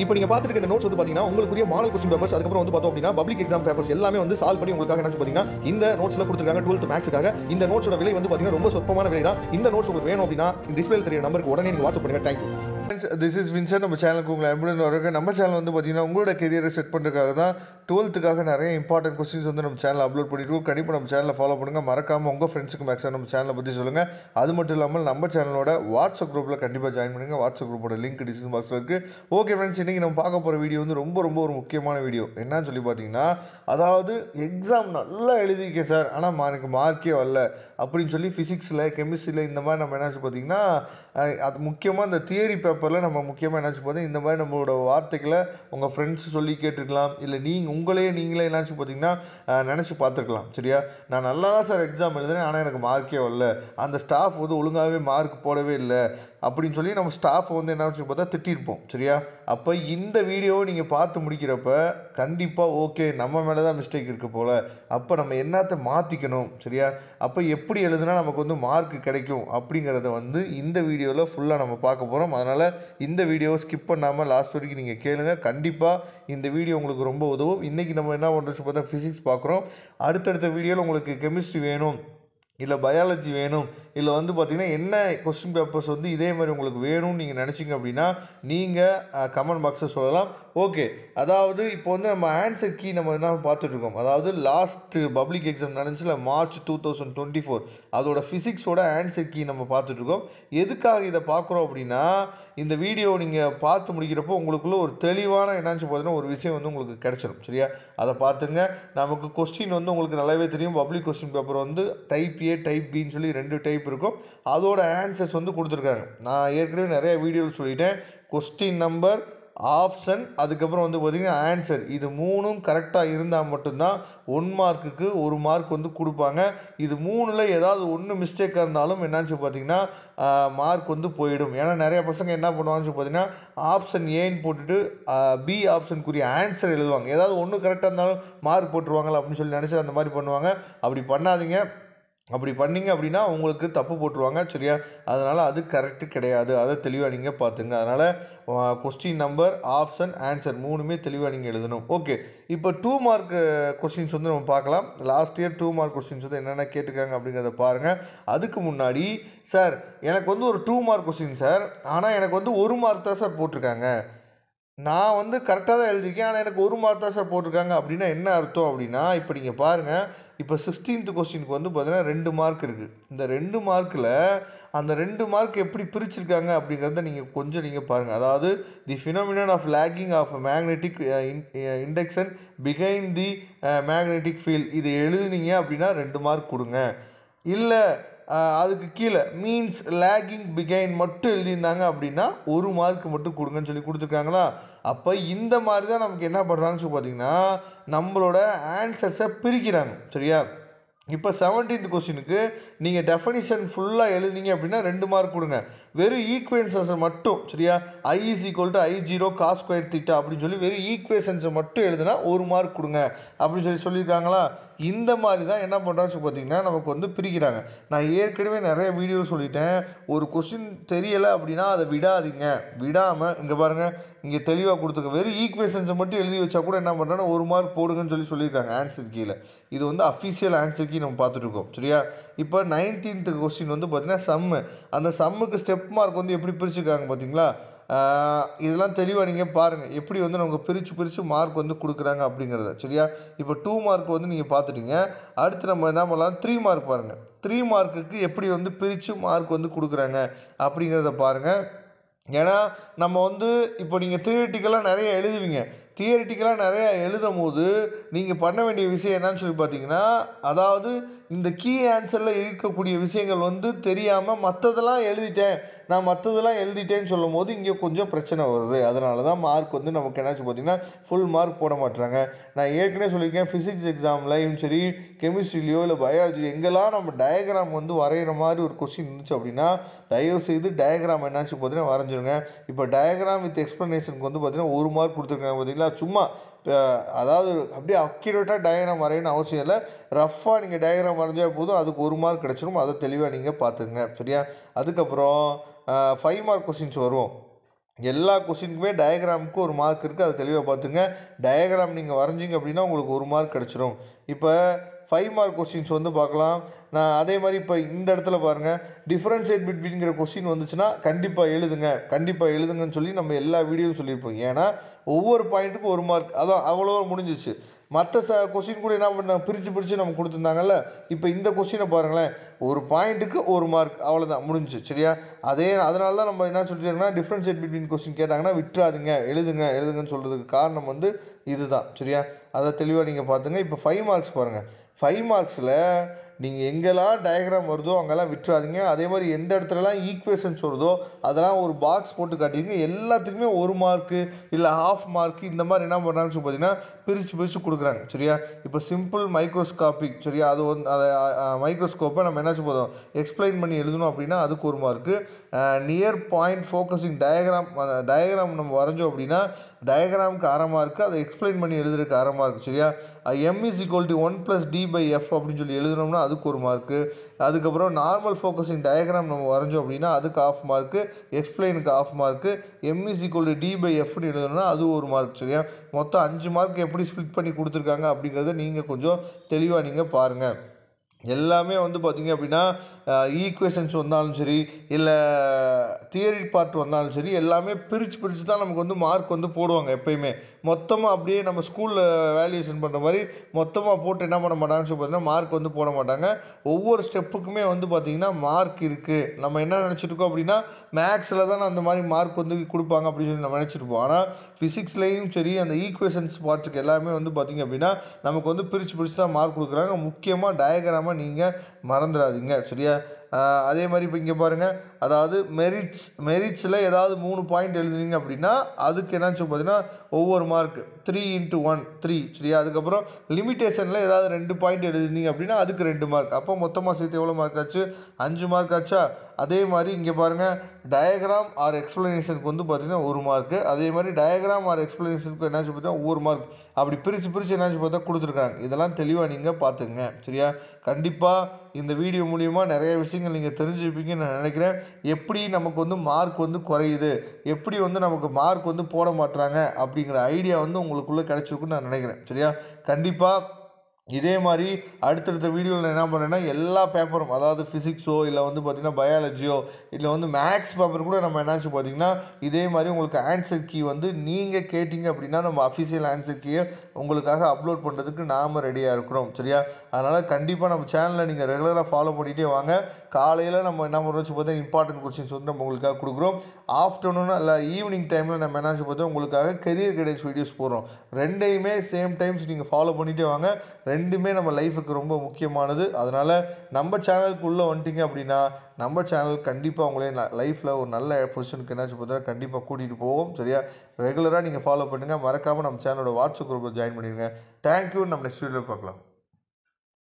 இப்போ நீங்க பார்த்துட்டு இந்த நோட்ஸ் வந்து பாத்தீங்கன்னா உங்களுக்குரிய மாடல் क्वेश्चन பேப்பர்ஸ் அதுக்கப்புறம் வந்து பார்த்தோம் அப்படின்னா பப்ளிக் எக்ஸாம் பேப்பர்ஸ் எல்லாமே வந்து சால்வ் பண்ணி உங்களுக்காக என்ன பாத்தீங்கன்னா இந்த நோட்ஸ்ல கொடுத்திருக்காங்க 12th மேக்ஸ்க்காக. இந்த நோட்ஸோட விலை வந்து பாத்தீங்கன்னா ரொம்ப சொற்பமான விலை தான். இந்த நோட்ஸ் உங்களுக்கு வேணும் அப்படின்னா இந்த டிஸ்ப்ளேல தெரிய நம்பருக்கு உடனே நீங்க வாட்ஸ்அப் பண்ணுங்க. Thank you. This is Vincent. நம்ம சேனலுக்கு உங்களை அன்புடன் வரவேற்கிறேன். நம்ம சேனல் வந்து பார்த்தீங்கன்னா உங்களோட கெரியரை செட் பண்ணுறதுக்காக தான் 12th நிறைய இம்பார்ட்டன்ட் கொஸ்டின்ஸ் வந்து நம்ம சேனலில் அப்லோட் பண்ணிட்டு கண்டிப்பாக நம்ம சேனலில் ஃபாலோ பண்ணுங்கள். மறக்காமல் உங்கள் ஃப்ரெண்ட்ஸுக்கு மேக்ஸிமம் நம்ம சேனலை பற்றி சொல்லுங்கள். அது மட்டும் இல்லாமல் நம்ம சேனலோட வாட்ஸ்அப் குரூப்பில் கண்டிப்பாக ஜாயின் பண்ணுங்கள். வாட்ஸ்அப் குரூப்போட லிங்க் டிஸ்கிரிப்ஷன் பாக்ஸில் இருக்குது. ஓகே ஃப்ரெண்ட்ஸ், இன்றைக்கி நம்ம பார்க்க போகிற வீடியோ வந்து ரொம்ப ஒரு முக்கியமான வீடியோ. என்னன்னு சொல்லி பார்த்தீங்கன்னா, அதாவது எக்ஸாம் நல்லா எழுதியிருக்கேன் சார், ஆனால் எனக்கு மார்க்கே வரல அப்படின்னு சொல்லி ஃபிசிக்ஸில் கெமிஸ்ட்ரியில் இந்த மாதிரி நம்ம என்னாச்சு பார்த்தீங்கன்னா, அது முக்கியமாக இந்த தியரி பேப்பரில் நம்ம முக்கியமாக என்னாச்சு பார்த்தீங்கன்னா இந்த மாதிரி நம்மளோட வார்த்தைகளை உங்கள் ஃப்ரெண்ட்ஸ் சொல்லி கேட்டிருக்கலாம், இல்லை நீங்களே என்னாச்சு பார்த்தீங்கன்னா நினச்சி பார்த்துருக்கலாம். சரியா, நான் நல்லா தான் சார் எக்ஸாம் எழுதுறேன், ஆனால் எனக்கு மார்க்கே வரல, அந்த ஸ்டாஃப் வந்து ஒழுங்காகவே மார்க் போடவே இல்லை அப்படின்னு சொல்லி நம்ம ஸ்டாஃப் வந்து என்னாச்சு பார்த்தா திட்டிருப்போம். சரியா, அப்போ இந்த வீடியோவை நீங்கள் பார்த்து முடிக்கிறப்ப கண்டிப்பாக ஓகே நம்ம மேலே தான் மிஸ்டேக் இருக்குது போல், அப்போ நம்ம என்னத்தை மாற்றிக்கணும். சரியா, அப்போ எப்படி எழுதுனா நமக்கு வந்து மார்க் கிடைக்கும் அப்படிங்கிறத வந்து இந்த வீடியோவில் ஃபுல்லாக நம்ம பார்க்க போகிறோம். அதனால் இந்த வீடியோவை ஸ்கிப் பண்ணாமல் லாஸ்ட் வரைக்கும் நீங்கள் கேளுங்க. கண்டிப்பாக இந்த வீடியோ உங்களுக்கு ரொம்ப உதவும். இன்றைக்கி நம்ம என்ன பண்ணுறோம் பார்த்தா ஃபிசிக்ஸ் பார்க்குறோம். அடுத்தடுத்த வீடியோவில் உங்களுக்கு கெமிஸ்ட்ரி வேணும், இல்லை பயாலஜி வேணும், இல்லை வந்து பார்த்திங்கன்னா என்ன கொஸ்டின் பேப்பர்ஸ் வந்து இதே மாதிரி உங்களுக்கு வேணும்னு நீங்கள் நினச்சிங்க அப்படின்னா நீங்கள் கமெண்ட் பாக்ஸில் சொல்லலாம். ஓகே, அதாவது இப்போ வந்து நம்ம ஆன்சர் கீ நம்ம என்ன பார்த்துட்ருக்கோம், அதாவது லாஸ்ட்டு பப்ளிக் எக்ஸாம் நடந்துச்சுல March 2024, அதோட ஃபிசிக்ஸோட ஆன்சர் கீ நம்ம பார்த்துட்ருக்கோம். எதுக்காக இதை பார்க்குறோம் அப்படின்னா, இந்த வீடியோ நீங்கள் பார்த்து முடிக்கிறப்போ உங்களுக்குள்ள ஒரு தெளிவான என்னாச்சு பார்த்தீங்கன்னா ஒரு விஷயம் வந்து உங்களுக்கு கிடைச்சிடும். சரியா, அதை பார்த்துங்க. நமக்கு கொஸ்டின் வந்து உங்களுக்கு நல்லாவே தெரியும், பப்ளிக் கொஸ்டின் பேப்பர் வந்து டைப் ஏ டைப் பின்னு சொல்லி 2 டைப் இருக்கும். அதோட ஆன்சர்ஸ் வந்து கொடுத்துருக்காங்க. நான் ஏற்கனவே நிறைய வீடியோவில் சொல்லிட்டேன், கொஸ்டின் நம்பர், ஆப்ஷன், அதுக்கப்புறம் வந்து பார்த்திங்கன்னா ஆன்சர், இது 3ம் கரெக்டாக இருந்தால் மட்டும்தான் 1 மார்க்குக்கு 1 மார்க் வந்து கொடுப்பாங்க. இது 3ல் ஏதாவது ஒன்று மிஸ்டேக்காக இருந்தாலும் என்னாச்சு பார்த்திங்கன்னா மார்க் வந்து போயிடும். ஏன்னா நிறைய பசங்க என்ன பண்ணுவாங்கன்னு பார்த்தீங்கன்னா ஆப்ஷன் ஏன்னு போட்டுட்டு பி ஆப்ஷனுக்குரிய ஆன்சர் எழுதுவாங்க. ஏதாவது ஒன்று கரெக்டாக இருந்தாலும் மார்க் போட்டுருவாங்களா அப்படின்னு சொல்லி நினச்சி அந்த மாதிரி பண்ணுவாங்க. அப்படி பண்ணாதீங்க. அப்படி பண்ணிங்க அப்படின்னா உங்களுக்கு தப்பு போட்டுருவாங்க. சரியா, அதனால் அது கரெக்டு கிடையாது. அதை தெளிவாக நீங்கள் பார்த்துங்க. அதனால் கொஸ்டின் நம்பர், ஆப்ஷன், ஆன்சர் 3மே தெளிவாக நீங்கள் எழுதணும். ஓகே, இப்போ 2 மார்க் கொஸ்டின்ஸ் வந்து நம்ம பார்க்கலாம். லாஸ்ட் இயர் 2 மார்க் கொஸ்டின்ஸ் வந்து என்னென்ன கேட்டிருக்காங்க அப்படிங்கிறத பாருங்கள். அதுக்கு முன்னாடி, சார் எனக்கு வந்து ஒரு 2 மார்க் கொஸ்டின் சார், ஆனால் எனக்கு வந்து 1 மார்க் தான் சார் போட்டிருக்காங்க, நான் வந்து கரெக்டாக தான் எழுதியிருக்கேன், ஆனால் எனக்கு 1 மார்க் தான் சார் போட்டிருக்காங்க அப்படின்னா என்ன அர்த்தம் அப்படின்னா, இப்போ நீங்கள் பாருங்கள், இப்போ 16th கொஸ்டினுக்கு வந்து பார்த்தீங்கன்னா 2 மார்க் இருக்குது. இந்த 2 மார்க்கில் அந்த 2 மார்க் எப்படி பிரிச்சிருக்காங்க அப்படிங்கிறத நீங்கள் பாருங்கள். அதாவது the phenomenon of lagging of magnetic induction behind the magnetic field, இது எழுதுனீங்க அப்படின்னா 2 மார்க் கொடுங்க. இல்லை அதுக்கு கீழே மீன்ஸ் லேக்கிங் பிகைன் மட்டும் எழுதியிருந்தாங்க அப்படின்னா 1 மார்க் மட்டும் கொடுங்கன்னு சொல்லி கொடுத்துருக்காங்களா. அப்போ இந்த மாதிரி தான் நமக்கு என்ன பண்ணுறாங்கன்னு சொல்லி பார்த்தீங்கன்னா நம்மளோட ஆன்சர்ஸை பிரிக்கிறாங்க. சரியா, இப்போ 17th கொஸ்டினுக்கு நீங்கள் டெஃபனிஷன் ஃபுல்லாக எழுதினீங்க அப்படின்னா 2 மார்க் கொடுங்க. வெறும் ஈக்குவேஷன்ஸை மட்டும், சரியா, I = I0 cos square theta அப்படின்னு சொல்லி வெறும் ஈக்குவேஷன்ஸை மட்டும் எழுதுனா 1 மார்க் கொடுங்க அப்படின்னு சொல்லியிருக்காங்களா. இந்த மாதிரி தான் என்ன பண்ணுறான்னு பார்த்தீங்கன்னா நமக்கு வந்து பிரிக்கிறாங்க. நான் ஏற்கனவே நிறைய வீடியோ சொல்லிட்டேன், ஒரு கொஸ்டின் தெரியலை அப்படின்னா அதை விடாதீங்க. விடாமல் இங்கே பாருங்கள், இங்கே தெளிவாக கொடுத்துருக்க வெறும் ஈக்குவேஷன்ஸை மட்டும் எழுதி வச்சா கூட என்ன பண்ணுறாங்கன்னா 1 மார்க் போடுங்கன்னு சொல்லியிருக்காங்க ஆன்சர் கீழே. இது வந்து அஃபிஷியல் ஆன்சர் கீ நம்ம பார்த்துட்ருக்கோம். சரியா, இப்போ 19th கொஸ்டின் வந்து பார்த்தீங்கன்னா சம்மு, அந்த சம்முக்கு ஸ்டெப் மார்க் வந்து எப்படி பிரிச்சுருக்காங்க பார்த்தீங்களா. இதெல்லாம் தெளிவாக நீங்கள் பாருங்கள் எப்படி வந்து நமக்கு பிரித்து மார்க் வந்து கொடுக்குறாங்க அப்படிங்கிறத. சரியா, இப்போ 2 மார்க் வந்து நீங்கள் பார்த்துட்டீங்க. அடுத்து நம்ம என்ன பண்ணலாம், 3 மார்க் பாருங்கள். 3 மார்க்குக்கு எப்படி வந்து பிரித்து மார்க் வந்து கொடுக்குறாங்க அப்படிங்கிறத பாருங்கள். ஏன்னா நம்ம வந்து இப்போ நீங்கள் தியரிட்டிக்கலாக நிறைய எழுதுவீங்க. தியரிட்டிக்கலாக நிறையா எழுதும் போது நீங்கள் பண்ண வேண்டிய விஷயம் என்னன்னு சொல்லி பார்த்தீங்கன்னா, அதாவது இந்த கீ ஆன்சரில் இருக்கக்கூடிய விஷயங்கள் வந்து தெரியாமல் மற்றதெல்லாம் எழுதிட்டேன்னு சொல்லும் போது இங்கே கொஞ்சம் பிரச்சனை வருது. அதனால தான் மார்க் வந்து நமக்கு என்னாச்சு பார்த்தீங்கன்னா ஃபுல் மார்க் போட மாட்டுறாங்க. நான் ஏற்கனவே சொல்லியிருக்கேன், ஃபிசிக்ஸ் எக்ஸாம்லையும் சரி, கெமிஸ்ட்ரிலையோ இல்லை பயாலஜி எங்கெல்லாம் நம்ம டயக்ராம் வந்து வரைகிற மாதிரி ஒரு கொஸ்டின் இருந்துச்சு அப்படின்னா தயவுசெய்து டயக்ராம் என்னாச்சு பார்த்தீங்கன்னா வரைஞ்சிருங்க. இப்போ டயக்ராம் வித் எக்ஸ்ப்ளனேஷனுக்கு வந்து பார்த்தீங்கன்னா 1 மார்க் கொடுத்துருக்காங்க பார்த்தீங்களா. சும்மா அதாவது அப்படியே அக்யூரேட்டாக டயக்ராம் வரையணும்னு அவசியம் இல்லை, ரஃப்பாக நீங்கள் டயக்ராம் வரைஞ்சால் போதும், அதுக்கு 1 மார்க் கிடச்சிடும். அதை தெளிவாக நீங்கள் பார்த்துங்க. சரியா, அதுக்கப்புறம் 5 மார்க் கொஸ்டின்ஸ் வருவோம். எல்லா கொஸ்டினுக்குமே டயக்ராமுக்கு ஒரு மார்க் இருக்குது, அதை தெளிவாக பார்த்துங்க. டயக்ராம் நீங்கள் வரைஞ்சிங்க அப்படின்னா உங்களுக்கு ஒரு மார்க் கிடச்சிரும். இப்போ 5 மார்க் கொஸ்டின்ஸ் வந்து பார்க்கலாம். நான் அதே மாதிரி இப்போ இந்த இடத்துல பாருங்கள், டிஃப்ரென்ஷியேட் பிட்வீன்கிற கொஸ்டின் வந்துச்சுன்னா கண்டிப்பாக எழுதுங்கன்னு சொல்லி நம்ம எல்லா வீடியோவும் சொல்லியிருப்போம். ஏன்னா ஒவ்வொரு பாயிண்ட்டுக்கும் ஒரு மார்க், அதான் அவ்வளோ முடிஞ்சிச்சு. மற்ற கொஸ்டின் கூட என்ன பண்ணாங்க, பிரித்து நம்ம கொடுத்துருந்தாங்கல்ல. இப்போ இந்த கொஸ்டினை பாருங்களேன், ஒரு பாயிண்ட்டுக்கு ஒரு மார்க், அவ்வளோதான் முடிஞ்சிச்சு. சரியா? அதனால தான் நம்ம என்ன சொல்லிட்டோம்னா, டிஃப்ரென்ஷியேட் பிட்வீன் கொஸ்டின் கேட்டாங்கன்னா விட்டுறாதுங்க, எழுதுங்கன்னு சொல்கிறதுக்கு காரணம் வந்து இதுதான். சரியா? அதை தெளிவாக நீங்கள் பார்த்துங்க. இப்போ 5 மார்க்ஸ் பாருங்கள். 5 மார்க்ஸில் நீங்கள் எங்கெல்லாம் டயக்ராம் வருதோ அங்கெல்லாம் விட்டுறாதீங்க. அதே மாதிரி எந்த இடத்துலலாம் ஈக்குவேஷன்ஸ் வருதோ அதெல்லாம் ஒரு பாக்ஸ் போட்டு காட்டிடுங்க. எல்லாத்துக்குமே ஒரு மார்க்கு இல்லை ஹாஃப் மார்க்கு இந்த மாதிரி என்ன பண்ணுறாங்கன்னு சொல்லி பார்த்தீங்கன்னா பிரித்து கொடுக்குறாங்க. சரியா? இப்போ சிம்பிள் மைக்ரோஸ்காபிக், சரியா, அது வந்து அதை மைக்ரோஸ்கோப்பை நம்ம என்ன போதும் எக்ஸ்பிளைன் பண்ணி எழுதணும் அப்படின்னா அதுக்கு ஒரு mark. Near point focusing diagram நம்ம வரைஞ்சோம் அப்படின்னா டயக்ராமுக்கு அரை மார்க்கு, அதை எக்ஸ்பிளைன் பண்ணி எழுதுறதுக்கு அரை மார்க். சரியா? m = 1+d/f அப்படின்னு சொல்லி எழுதுனோம்னா அதுக்கு ஒரு மார்க்கு. அதுக்கப்புறம் நார்மல் ஃபோக்கஸிங் டயக்ராம் நம்ம வரைஞ்சோம் அப்படின்னா அதுக்கு ஆஃப் மார்க்கு, எக்ஸ்பிளைனுக்கு ஆஃப் மார்க்கு. m = d/fன்னு எழுதணும்னா அது ஒரு மார்க். சரியா? மொத்தம் 5 மார்க் எப்படி ஸ்ப்ளிட் பண்ணி கொடுத்துருக்காங்க அப்படிங்கிறத நீங்கள் கொஞ்சம் தெளிவாக நீங்கள் பாருங்கள். எல்லாமே வந்து பார்த்திங்க அப்படின்னா ஈக்குவேஷன்ஸ் வந்தாலும் சரி இல்லை தியரி பார்ட் வந்தாலும் சரி எல்லாமே பிரித்து தான் நமக்கு வந்து மார்க் வந்து போடுவாங்க. எப்பயுமே மொத்தமாக அப்படியே நம்ம ஸ்கூலில் வேல்யூஷன் பண்ணுற மாதிரி மொத்தமாக போட்டு என்ன பண்ண மாட்டாங்கன்னு சொல்லி பார்த்தீங்கன்னா மார்க் வந்து போட மாட்டாங்க. ஒவ்வொரு ஸ்டெப்புக்குமே வந்து பார்த்திங்கன்னா மார்க் இருக்குது. நம்ம என்ன நினச்சிருக்கோம் அப்படின்னா மேக்ஸில் தான் அந்த மாதிரி மார்க் வந்து கொடுப்பாங்க அப்படின்னு சொல்லி நம்ம நினச்சிருப்போம். ஆனால் ஃபிசிக்ஸ்லேயும் சரி அந்த ஈக்குவேஷன்ஸ் பார்ட்ஸுக்கு எல்லாமே வந்து பார்த்திங்க அப்படின்னா நமக்கு வந்து பிரித்து தான் மார்க் கொடுக்குறாங்க. முக்கியமாக டயக்ராம் நீங்கள் மறந்துடாதீங்க. சரியா? அதே மாதிரி இப்போ இங்கே பாருங்கள், அதாவது மெரிட்ஸில் ஏதாவது 3 பாயிண்ட் எழுதுனீங்க அப்படின்னா அதுக்கு என்னன்னு சொல்லி பார்த்தீங்கன்னா ஒவ்வொரு மார்க் 3 × 1 3. சரியா? அதுக்கப்புறம் லிமிட்டேஷனில் ஏதாவது 2 பாயிண்ட் எழுதுனீங்க அப்படின்னா அதுக்கு 2 மார்க். அப்போ மொத்தமாக சேர்த்து எவ்வளோ மார்க் ஆச்சு? 5 மார்க் ஆச்சா? அதே மாதிரி இங்கே பாருங்கள், டயக்ராம் ஆர் எக்ஸ்ப்ளனேஷனுக்கு வந்து பார்த்திங்கன்னா ஒரு மார்க்கு. அதே மாதிரி டயக்ராம் ஆர் எக்ஸ்ப்ளனேஷனுக்கு என்னாச்சு பார்த்தா ஒவ்வொரு மார்க். அப்படி பிரித்து என்னாச்சு பார்த்தா கொடுத்துருக்காங்க. இதெல்லாம் தெளிவாக நீங்கள் பார்த்துங்க. சரியா? கண்டிப்பாக இந்த வீடியோ மூலிமா நிறைய விஷயங்கள் நீங்கள் தெரிஞ்சுப்பீங்கன்னு நான் நினைக்கிறேன். எப்படி நமக்கு வந்து மார்க் வந்து குறையுது, எப்படி வந்து நமக்கு மார்க் வந்து போட மாட்டுறாங்க அப்படிங்கிற ஐடியா வந்து உங்களுக்குள்ளே கிடச்சிருக்குன்னு நான் நினைக்கிறேன். சரியா? கண்டிப்பாக இதே மாதிரி அடுத்தடுத்த வீடியோவில் நான் என்ன பண்ணேன்னா எல்லா பேப்பரும், அதாவது ஃபிசிக்ஸோ இல்லை வந்து பார்த்திங்கன்னா பயாலஜியோ இல்லை வந்து மேக்ஸ் பேப்பர் கூட நம்ம என்னாச்சு பார்த்திங்கன்னா இதே மாதிரி உங்களுக்கு ஆன்சர் கீ வந்து நீங்கள் கேட்டிங்க அப்படின்னா நம்ம அஃபிஷியல் ஆன்சர் கீயை உங்களுக்காக அப்லோட் பண்ணுறதுக்கு நாம் ரெடியாக இருக்கிறோம். சரியா? அதனால் கண்டிப்பாக நம்ம சேனலில் நீங்கள் ரெகுலராக ஃபாலோ பண்ணிகிட்டே வாங்க. காலையில் நம்ம என்ன பண்ணுறோம் பார்த்தா இம்பார்ட்டன்ட் கொஸ்டின்ஸ் வந்து நம்ம உங்களுக்காக கொடுக்குறோம். ஆஃப்டர்நூன் இல்லை ஈவினிங் டைமில் நம்ம என்னாச்சு பார்த்தா உங்களுக்காக கெரியர் கைடன்ஸ் வீடியோஸ் போடுறோம். ரெண்டையுமே சேம் டைம்ஸ் நீங்கள் ஃபாலோ பண்ணிகிட்டே வாங்க. ரெண்டுமே நம்ம லைஃபுக்கு ரொம்ப முக்கியமானது. அதனால் நம்ம சேனலுக்குள்ளே வந்துட்டிங்க அப்படின்னா நம்ம சேனல் கண்டிப்பாக உங்களே லைஃப்பில் ஒரு நல்ல பொசிஷனுக்கு என்னாச்சு பார்த்தா கண்டிப்பாக கூட்டிகிட்டு போவோம். சரியா? ரெகுலராக நீங்கள் ஃபாலோ பண்ணுங்கள். மறக்காமல் நம்ம சேனலோட வாட்ஸ்அப் குரூப்பில் ஜாயின் பண்ணிடுங்க. தேங்க்யூ. நம்ம நெக்ஸ்ட் வீடியோவில் பார்க்கலாம்.